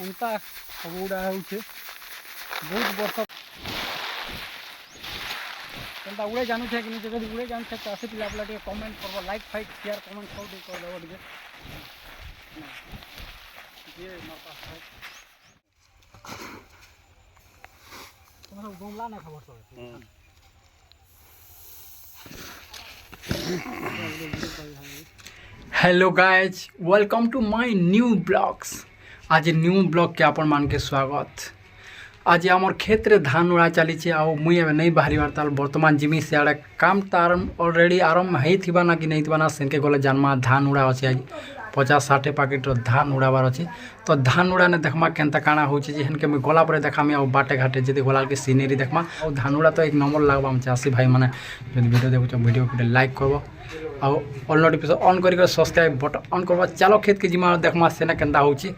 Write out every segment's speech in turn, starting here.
ଏନ୍ତା ସବୁଗୁଡ଼ା ହେଉଛି ବହୁତ ବର୍ଷ କେନ୍ତା ଉଡ଼େ ଜାଣୁଛେ କି ନିଜେ ଯଦି ଉଡ଼େ ଜାଣୁଛେ ଚାଷୀ ପିଲା ପିଲା ଟିକେ କମେଣ୍ଟ କରବ ଲାଇକ୍ ଫାଇକ୍ ସେୟାର କମେଣ୍ଟ ସବୁ ଟିକେ କରିଦେବ ଟିକେ ଯିଏ ତମେ ସବୁ ଗମଲା ନା ଖବର ସବୁ hello guys welcome to my new blogs. आज न्यू ब्लॉग के आपण मान के स्वागत। आज आमर खेत रे धान उड़ा चली मुई एवं नहीं बाहरी ताल बर्तमान जिमी से आड़े काम तार ऑलरेडी आरंभ होइथिबा ना कि नहीं ना सेनके गले जानमा धान उड़ा अच्छे आज 50-60 पैकेट धान उड़ाबार अच्छे। तो धान उड़ाने देखमा केनता काଣା होचे जे हेनके मुई गला पर देखामी आ बाटे घाटे जदि गला के सीनेरी देखमा आ धान उड़ा तो एक नंबर लागबा हम चासी भाई माने जदि वीडियो देखुछ वीडियो को लाइक करबो आ ऑल नोटिफिकेशन ऑन करिक सब्सक्राइब बटन ऑन करबो। चलो खेत के जिमा देखमा सेना केनता होची।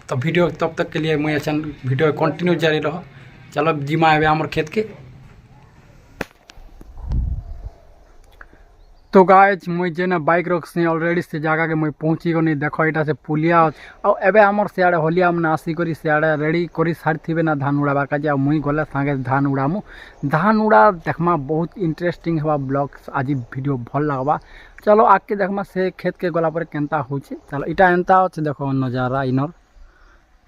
तो वीडियो तब तक के लिए मुई अच्छा वीडियो कंटिन्यू जारी रहो। चलो जिमा आवे आमर खेत के। तो गाइज मुई जेना बाइक रखसी ऑलरेडी से जगह के मुई पहुँची गनी। देखो यहाँ से पुलिया एवं आमर सियाड़े हलिया मैंने आसिक सियाड़े रेडी कर सारी ना धान उड़ाबार का मुई गले सांगे धान उड़ामु। धान उड़ा देखमा बहुत इंटरेस्टिंग हवा ब्लॉग आज वीडियो भल लगवा। चलो आगे देखमा से खेत के गला पर केनता होची। चलो इटा एंता अच्छे देखो नजारा इनर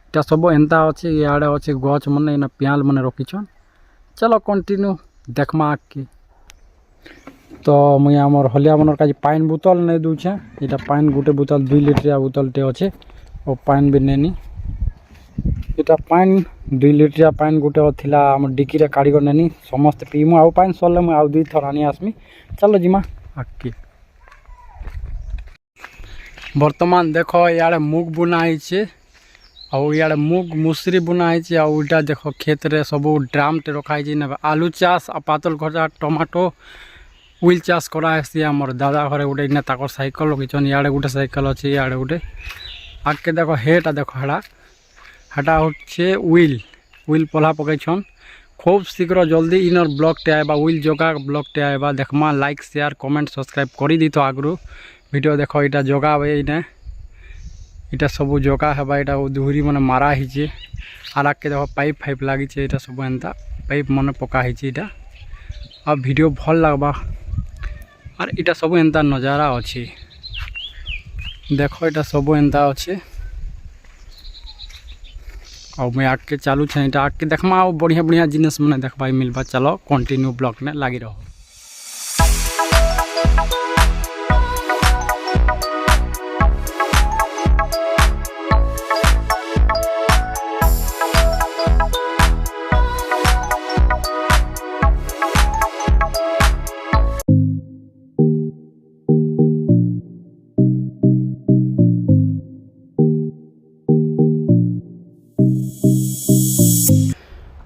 इटा सब एंता अच्छे इे अच्छे गच मन इन पियाल मन रखीछन। चलो कंटिन्यू देखमा आगे। तो मुई आमर हलिया मनर का पाइन बोतल नहीं दूचे इटा पाइन गोटे बोतल 2 लिटरिया बोतलटे अच्छे और पाइन भी नेनी इटा पाइन 2 लिटरिया पाइन गोटे थिला आम डिकी रे काढ़ी नेनी समस्त पीमु आउ पाइन सरले मुई आउ 2 थर आनी आसमी। चलो जिमा आके। वर्तमान देखो इे मुग बुना है और इे मुग मुसरी बुना है इटा देखो खेत रे सब ड्राम टे रखाई आलू चाष पातल खजा टमाटो उइल चाष करासी आमर दादा घरे गोटे इना ताकर साइकल रखीछन इे गोटे साइकल अच्छे इे गोटे आगे देखो हेटा देखो हेटा हे उइल पल्हा पकईछन खूब शीघ्र जल्दी इनर ब्लॉग टे आएबा उइल जगह ब्लॉग टे आएबा देखमा लाइक शेयर कमेंट सब्सक्राइब करी दी। तो आगु वीडियो देखो इटा जगह इने इटा सब जगह हेबा इटा धूरी मन मारा हिचे आर आगे देखो पाइप फाइप लगी इटा सब एंता पाइप मन पका हिचे इटा अब वीडियो भल लगबा और इटा सब एंता नजारा अच्छी देखो इटा सब एंता अच्छे और मैं आगे चालू छे इटा आगे देखमा बढ़िया बढ़िया जिनिस मैंने देखा मिलबा। चलो कंटिन्यू ब्लॉग में लगी रहो।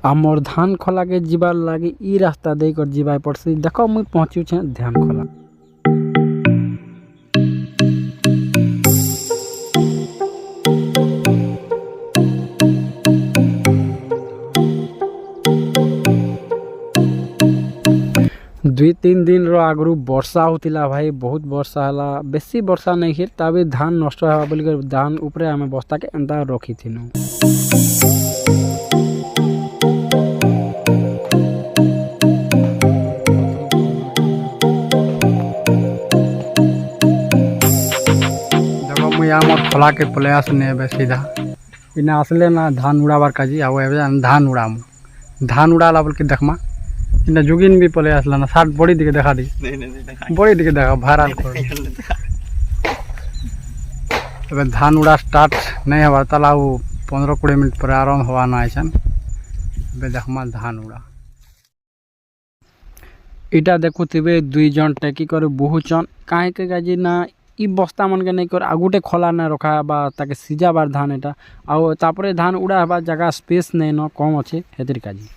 आमर धान खोला के जीवार लगे ई रास्ता देकर जीवा पड़सी। देखो मुई पहुँचू छे ध्यान खोला 2-3 दिन रो आगरू वर्षा होतिला भाई बहुत वर्षा हला बेसी वर्षा नहीं है तभी धान नष्ट होगा बोल धान ऊपर आम बस्ता के एंता रखी थी। खोला के प्रयास नहीं सीधा इन आसले ना धान उड़ाबार काजी धान उड़ामु धान उड़ाला बोल के देखमा इन जुगिन भी पले आसला ना साथ बड़ी दिखे देखा दी बड़ी दिखे देखा भाइराल कर धान उड़ा स्टार्ट नहीं हवा तला 15-20 मिनट पर आरंभ हवा ना ऐसा देखमा धान उड़ा इटा देखुवे 2 जन टेकी कर बहुचन कहीं के गाजी ना ई बस्ता मन के नहीं कर आगुटे खोला ना रखा बा ताके सीजा बार धान एटा आउ तापरे धान उड़ा बा जगह स्पेस नहीं न कम अच्छे हेतिर काजी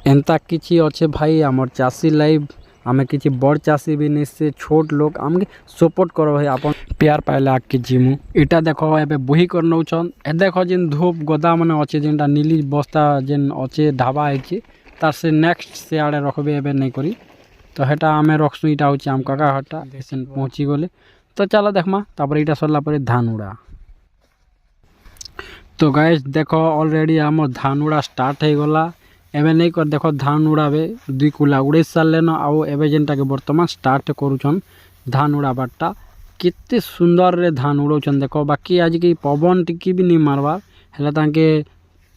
एंता किछि अच्छे भाई आमर चाषी लाइव आमे किछि बड़ चाषी भी नहीं से छोट लोग आमके सपोर्ट करो भाई अपन प्यार पाइले आके जिमु इटा देखो एबे बुही कर नौछन ए देखो जिन धूप गोदा मन अच्छे जिनटा नीली बस्ता जिन अच्छे ढाबा है तार से नेक्स्ट से आड़े रखबे एबे नहीं करी तो हेटा आमे रखसु इटा होछि आम काका हटा देसन पहुंची गले। तो चलो देखमा तापर इटा सरला पर धान उड़ा तो गाइस देखो ऑलरेडी आम धान उड़ा स्टार्ट हो गला एवं नहीं कर देखो धान उड़ाबे 2 कुला उड़े सारे न आउ एवं जेनटा के वर्तमान स्टार्ट करूछन धान उड़ाबाटा केते सुंदर रे धान उड़ौछन देखो बाकी आज की पवन टिकी भी नहीं मारबार हेला तांके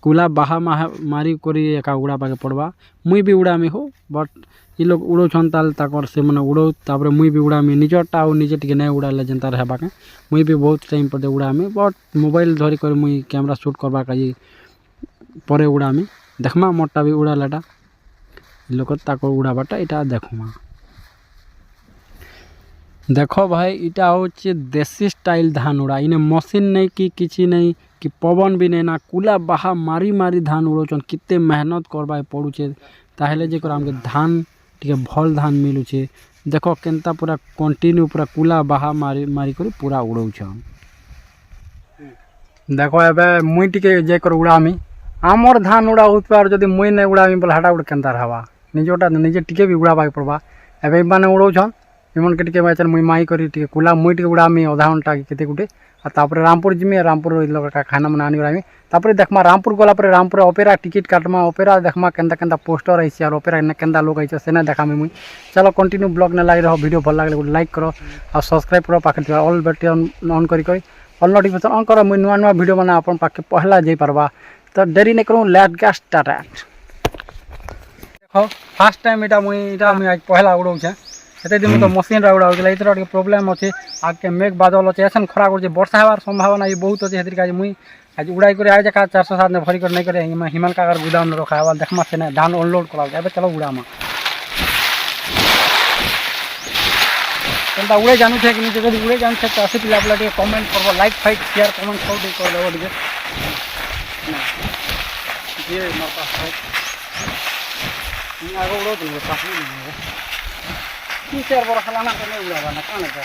कुला बाहा मारी करी एका उड़ाबाके पड़वा मुई भी उड़ामी हो बट ये लोग उड़ौछन ताल ताकर से मने उड़ौ तापर मुई भी उड़ामी निजटा और निजे टिके नहीं उड़ाले जेनता रहबाके मुई भी बहुत टाइम पर उड़ामी बट मोबाइल धरी कर मुई कैमरा शूट करबा काजी परे उड़ामी देखमा मोटा भी उड़ालाटा लोक ताकर उड़ाबाटा इटा देखमा देखो भाई इटा होचे देसी स्टाइल धान उड़ा इने मशीन नहीं कि किछि नहीं कि पवन भी नहीं ना कुला बाहा मारी मारी धान उड़ौछन किते मेहनत करबा पड़ुछे ताहेले जे कर हमके धान टिके भल धान मिलुछे देखो केनता पूरा कंटिन्यू पूरा कुला बाहा मारी मारी कर पूरा उड़ौछन देखो एबे मुई टिके जे कर उड़ामी आमर धान उड़ा होतबार जदी मुई नहीं उड़ामी बोले हाटा उड़ केनता रहबा निजोटा निजे टिके भी उड़ाबा पड़बा एबे माने उड़ौछन इमन के टिके बाचन मुई माई करी टिके कुला मुई टिके उड़ामी आधा घंटा केते गुटे आ तापर रामपुर जिमी रामपुर लोग का खाना मना आनी उड़ामी तापर देखमा रामपुर गला पर रामपुर ओपेरा टिकट काटमा ओपेरा देखमा केनता केनता पोस्टर आइछ और ओपेरा ने केनता लोग आइछ सेना देखामी मुई चलो कंटिन्यू ब्लॉग ने लागी रहो वीडियो भल लागले लाइक करो और सब्सक्राइब करो पाखे ऑल बटन ऑन करी ऑल नोटिफिकेशन ऑन करो मुई नुआ वीडियो बना अपन पाखे पहला जाई परबा तो देरी नहीं करूँ लेट गैस स्टार्ट देखो फास्ट टाइम इटा मुई आज पहला उड़ौछे एते दिन तो मशीन रा उड़ा गेला इतरा प्रॉब्लम अछि आके मेघ बादल अछि ऐसन खरा कर वर्षा होवार संभावना ये बहुत अछि हेतिर काज मुई आज उड़ाई करे आज का 407 ने भरी कर नहीं करे हिमाल का अगर गोदाम रखा है देखमा से ने धान अनलोड करा एबे चलो उड़ामा केनता उड़े जानू छे कि नहीं जदी उड़े जान छे तो आसे पिला पिला के कमेंट करबो लाइक फाइक शेयर कमेंट कर दे को लेबो दिगे ये मार पास है आगो उड़ो दिबो पास नहीं की शेयर बड़ खलाना के नहीं उड़ाबा ना काने कर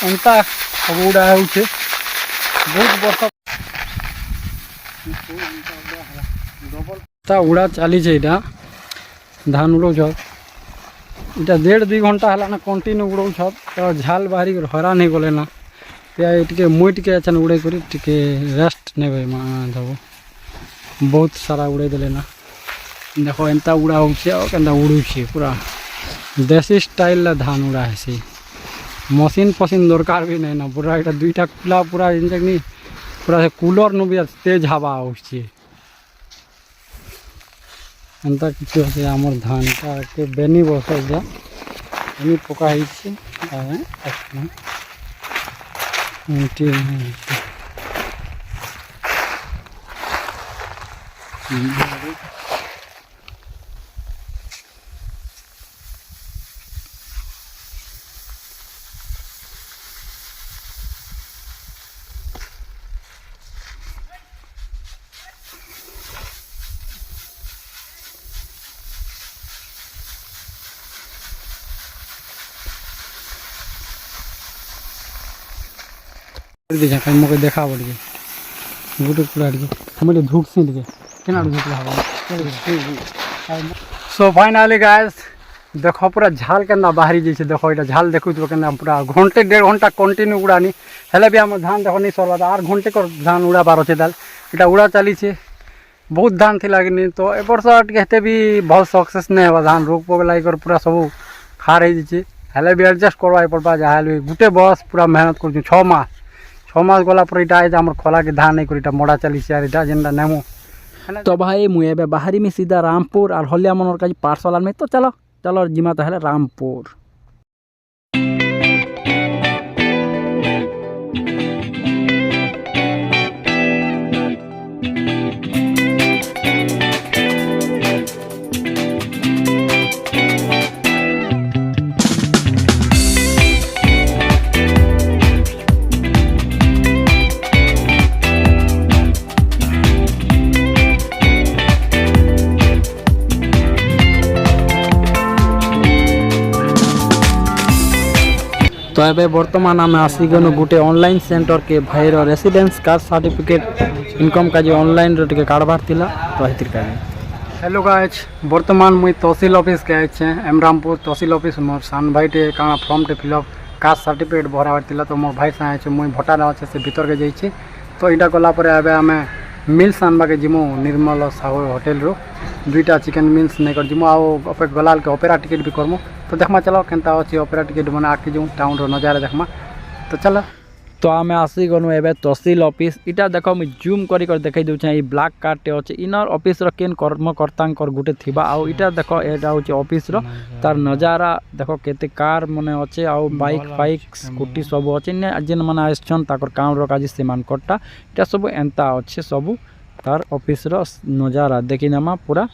अंता उड़ा होचे बहुत वर्ष ता उड़ा चली छे इटा धान उड़ौ छ इटा 1.5-2 घंटा हला ना कंटिन्यू उड़ौ छ तो झाल बाहरी कर हरा नहीं गले ना ते टिके मुई टिके अचन उड़े करी टिके रेस्ट नेबे मा दबो बहुत सारा उड़े देले ना देखो एंता उड़ा होचे और केंता उड़ू छे पूरा देसी स्टाइल धान उड़ा है मशीन फशीन दरकार भी नहीं ना पूरा इटा 2टा कुला पूरा नहीं पूरा से कूलर नु भी तेज हवा आउछे एंता किछु होसे हमर धान का के बेनी बसै जा बेनी पका है छे आ अच्छा देखा कहीं मके देखा पड़ गए गुटे पूरा हमें धूप सी लगे केना सो फाइनली गाइस देखो पूरा झाल केना बाहरी जैसे देखो इटा झाल देखो तो केना पूरा घंटे 1.5 घंटा कंटिन्यू उड़ानी हेले भी हम धान देखो नहीं सरवा 8 घंटे कर धान उड़ा बार अच्छे दाल इटा उड़ा चली छे बहुत धान थी लगे तो ए वर्ष कहते भी बहुत सक्सेस नहीं है धान रोग पोग लगे पूरा सब खा रही जाइए हेले भी एडजस्ट करवा पड़वा जहाँ गुटे बस पूरा मेहनत कर 6 मास गला पर इटा आम खोला के धान नहीं कर मड़ा चली इटा जेनटा नेमो तो भाई मुझे बाहरी में सीधा रामपुर और हलिया मनोर का पार्सल में तो चलो चलो जिमा तो है रामपुर। तो ए बर्तमान आम आसीगनु गोटे ऑनलाइन सेंटर के भाईर रेसिडेंस कास्ट सर्टिफिकेट इनकम का ऑनलाइन रे काढ़बार थिला तो हेतिर का हेलो गाइज बर्तमान मुई तहसील ऑफिस के आइछे एमरामपुर तहसील ऑफिस मोर सान भाई टे काना फॉर्म टे फिलअप कास्ट सर्टिफिकेट भराबार थिला तो मोर भाई साहे आइछे मुई भोटार अच्छे से भीतर के जाइछे तो इटा गला पर आबे आमे मिल्स आनबा के जिमु निर्मल साहू होटल रो दुईटा चिकेन मिल्स नहीं कर जिमु आओ गलाल के ओपेरा टिकट भी करमु तो देखमा चलो केनता अच्छी ओपेरा टिकट बना आके जो टाउन रो नजारा देखमा तो चलो तो आम आसी गनु एबे तहसील ऑफिस इटा देखो मुझे जूम करी कर देखै दउछ ई ब्लैक कार्ड टे अछि इनर ऑफिस रो केन कर्मकर्ता गुटे थिबा आ इटा देखो एटा होछि ऑफिस रो तार नजारा देखो केते कार मने अछि आ बाइक फाइक स्कूटी सब अछि ने जेन मने आछन ताकर काम रो काजी सेमान कोटा इटा सब एंता अछि सब तार ऑफिस रो नजारा देखिनामा पूरा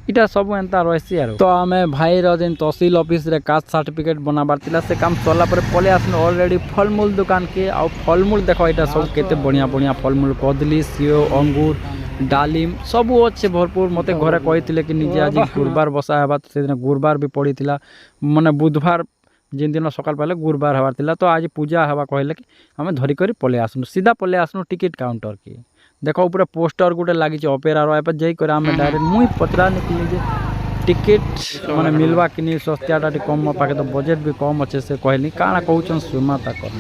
इटा सब एंता रहसी आरो तो आमे भाई रो दिन तहसील ऑफिस रे कास्ट सर्टिफिकेट बनाबार तिला से काम सरला पर पले आसन ऑलरेडी फलमूल दुकान के आ फलमूल देखो इटा सब केते बढ़िया बढ़िया फलमूल कदली सेव अंगूर डालिम सब अच्छे भरपूर मते घरे कहिथिले कि निजे आज गुरुवार बसा हेबा से दिन गुरुवार भी पड़ीथिला माने बुधवार जिन दिन सकाल पहले गुरुवार हबार तिला तो आज पूजा हवा कहले कि हमें धरी करी पले आसनु सीधा पले आसनु टिकट काउंटर के देखो ऊपर पोस्टर गुटे लगी ओपेरा रो जाई कर आमे डायरेक्ट मुई पचरा निकली जे टिकट माने मिलवा कि नहीं सस्तियाटा कम पाके तो बजेट भी कम अच्छे से कहली काना कहउछन सुमाता कर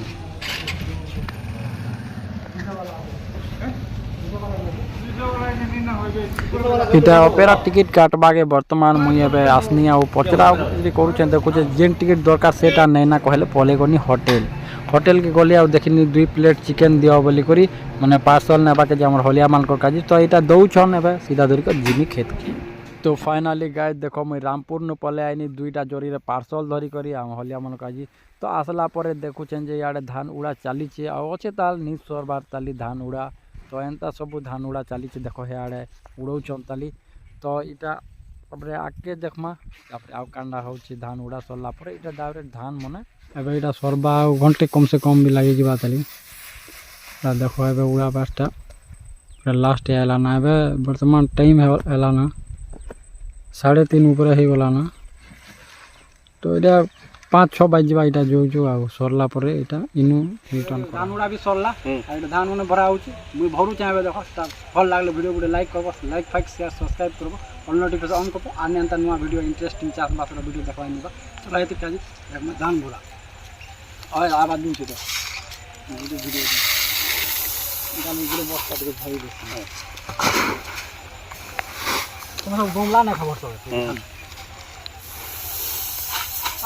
इटा ओपेरा टिकट काटबा के वर्तमान मुई एबे आसनी आ पचरा करूछन देखो जेन टिकट दरकार सेटा नै ना कहले पले गनी होटल के गली आ देखनी 2 प्लेट चिकेन दियो बोली करी माने पार्सल नेबा के जे हमर होलिया माल काजी तो इटा दउछन एबे सीधा धरि के जिमी खेत के तो फाइनली गाइस देखो मुई रामपुर न पले आइनी दुईटा जोरी रे पार्सल धरि करी हम होलिया माल काजी तो आसला परे देखुछन जे याडे धान उड़ा चाली छे आ ओछे ताल नि सरबार ताली धान उड़ा तो एंता सब धान उड़ा चाली छे देखो हेआडे उड़ौछन ताली तो इटा तापरे आके देखमा तापरे आउ कांडा होछि धान उड़ा सरला परे इटा डायरेक्ट धान मने एबे इटा सरबा घंटे कम से कम भी लागी जिबा ताली देखो एबे उड़ा पासटा पूरा लास्ट आला ना एबे वर्तमान टाइम आला ना 3:30 ऊपर हे गला ना तो इटा 5-6 बाजिबा इटा जो आ सरला परे इटा इनु रिटर्न धान उड़ा भी सरला आ इटा धान उने भरा होछि मुई भरू चाहबे देखो भल लागले वीडियो गुडे लाइक करबो लाइक फाइक शेयर सब्सक्राइब करबो ऑल नोटिफिकेशन ऑन करबो आने अंत नुवा वीडियो इंटरेस्टिंग चास बास रो वीडियो देखबाई निबा चलो हेति काजी देखमा धान भरा और आवाज दूं तो वीडियो इटा वीडियो बस कर भाई दे तुम्हारा बोमला ना खबर तो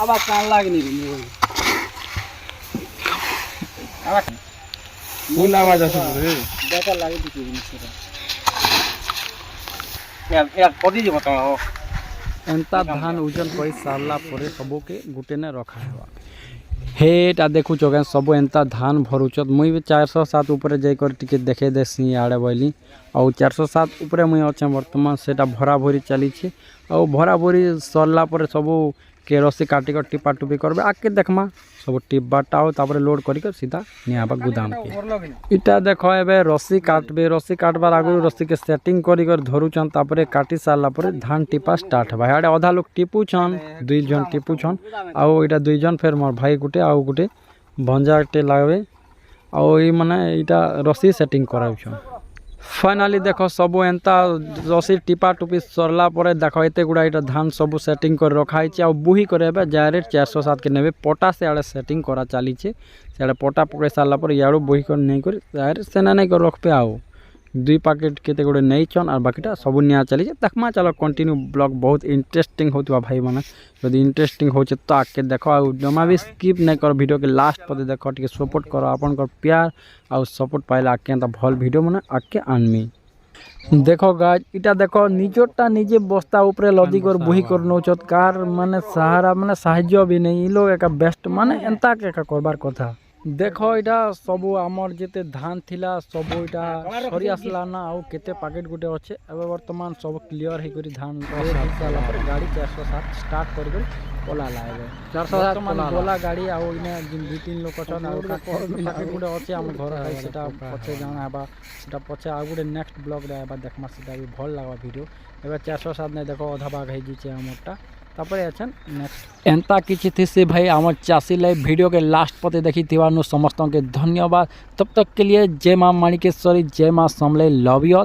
आवाज कान लागनी रे आवाज फुल आवाज आसे रे देखा लागे दिखि निसरा यार पदी जे बताओ एंता धान ओजन कई सारला परे सबो के गुटे ने रखा हेबा हेटा देखु चोगे सब एंता धान भरुचत मुई भी 407 ऊपर जाई कर टिके देखे देसी आड़े बोली और 407 ऊपर मुई अच्छे वर्तमान सेटा भरा भरी चली छे और भरा भरी सरला पर सब के रस्सी काटी कर टिपा टुपी करबे आके देखमा सब टिप बाटाओ तापर लोड करी कर सीधा नियाबा गुदाम के इटा देखो एबे रस्सी काटबार आगु रस्सी के सेटिंग करी कर धरुचन तापर काटी सारला पर धान टिपा स्टार्ट हेबा हाडे आधा लोग टिपु छन 2 जन टिपु छन आ इटा 2 जन फेर मोर भाई गुटे आ गुटे भंजाटे लागबे आ ई माने इटा रस्सी सेटिंग कराउ छन फाइनली देखो सब एंता रस्सी टिपा टुपी सरला परे देखो एते गुडा इटा धान सब सेटिंग कर रखाई छे आ बुही करेबे डायरेक्ट 407 के नेबे पटा से आड़े सेटिंग करा चाली छे सेडे पटा पकड़े सारला पर याडो बुही कर नै कर डायरेक्ट सेना नै कर रखबे आओ 2 पैकेट केते गुडे नै छन और बाकीटा सब निया चली छे देखमा चलो कंटिन्यू ब्लॉग बहुत इंटरेस्टिंग होतबा भाई माने यदि इंटरेस्टिंग होचे तो आके देखो आ जमा भी स्किप नै कर वीडियो के लास्ट पर देखो टिके सपोर्ट करो आपन कर प्यार और सपोर्ट पाइला आके त भल वीडियो माने आके आनमी देखो गाइस इटा देखो निजोटा निजे बस्ता ऊपर लदी कर बुही कर नौचत कार माने सहारा माने साहाय्य भी नहीं लोग एका बेस्ट माने एंता के करबार कथा देखो इटा सब आमर जेते धान थिला सब इटा सरी आसला ना आ केते पैकेट गुटे अच्छे एबे वर्तमान सब क्लियर हे करी धान साला पर गाड़ी 407 स्टार्ट कर कर ओला लागे 407 ओला गाड़ी आ इने जिन 2-3 लोक छन आ पैकेट गुटे अच्छे हम घर है सेटा पछे जाना हेबा सेटा पछे आ गुटे नेक्स्ट ब्लॉग रे हेबा देखमा सेटा भी भल लागो वीडियो एबे 407 नै देखो आधा भाग हे जी छे हमरटा तापर अच्छा नेक्स्ट एंता किछि थी से भाई आम चाषी लाइव वीडियो के लास्ट पते देखी थी समस्त के धन्यवाद। तब तक के लिए जय माँ माणिकेश्वरी, जय माँ समले, लव यू ऑल।